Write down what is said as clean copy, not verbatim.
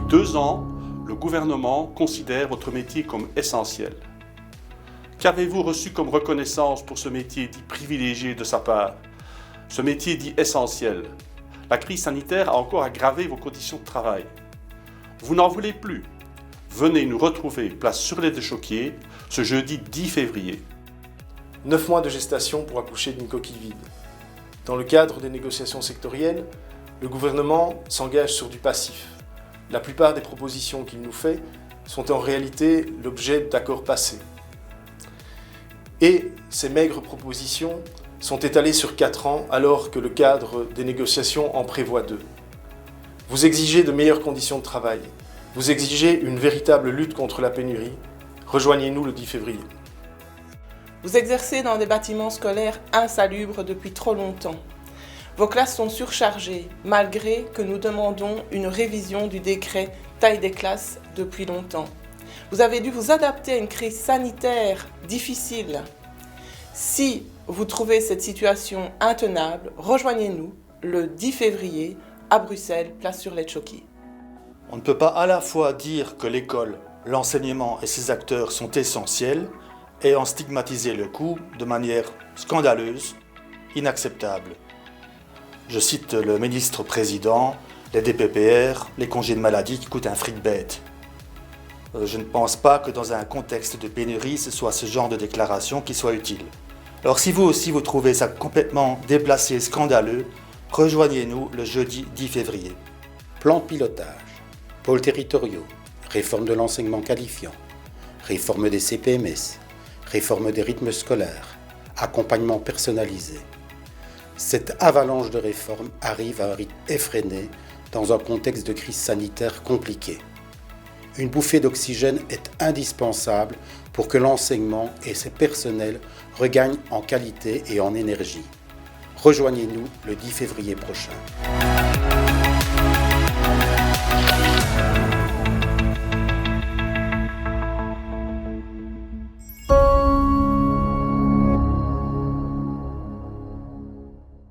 2 ans, le gouvernement considère votre métier comme essentiel. Qu'avez-vous reçu comme reconnaissance pour ce métier dit privilégié de sa part? Ce métier dit essentiel. La crise sanitaire a encore aggravé vos conditions de travail. Vous n'en voulez plus. Venez nous retrouver place Surlet-de-Choquier ce jeudi 10 février. 9 mois de gestation pour accoucher d'une coquille vide. Dans le cadre des négociations sectorielles, le gouvernement s'engage sur du passif. La plupart des propositions qu'il nous fait sont en réalité l'objet d'accords passés. Et ces maigres propositions sont étalées sur 4 ans alors que le cadre des négociations en prévoit 2. Vous exigez de meilleures conditions de travail. Vous exigez une véritable lutte contre la pénurie. Rejoignez-nous le 10 février. Vous exercez dans des bâtiments scolaires insalubres depuis trop longtemps. Vos classes sont surchargées, malgré que nous demandons une révision du décret taille des classes depuis longtemps. Vous avez dû vous adapter à une crise sanitaire difficile. Si vous trouvez cette situation intenable, rejoignez-nous le 10 février à Bruxelles, place Surlet-de-Choquier. On ne peut pas à la fois dire que l'école, l'enseignement et ses acteurs sont essentiels et en stigmatiser le coût de manière scandaleuse, inacceptable. Je cite le ministre-président, les DPPR, les congés de maladie qui coûtent un fric bête. Je ne pense pas que dans un contexte de pénurie, ce soit ce genre de déclaration qui soit utile. Alors si vous aussi vous trouvez ça complètement déplacé et scandaleux, rejoignez-nous le jeudi 10 février. Plan de pilotage, pôles territoriaux, réforme de l'enseignement qualifiant, réforme des CPMS, réforme des rythmes scolaires, accompagnement personnalisé. Cette avalanche de réformes arrive à un rythme effréné dans un contexte de crise sanitaire compliqué. Une bouffée d'oxygène est indispensable pour que l'enseignement et ses personnels regagnent en qualité et en énergie. Rejoignez-nous le 10 février prochain.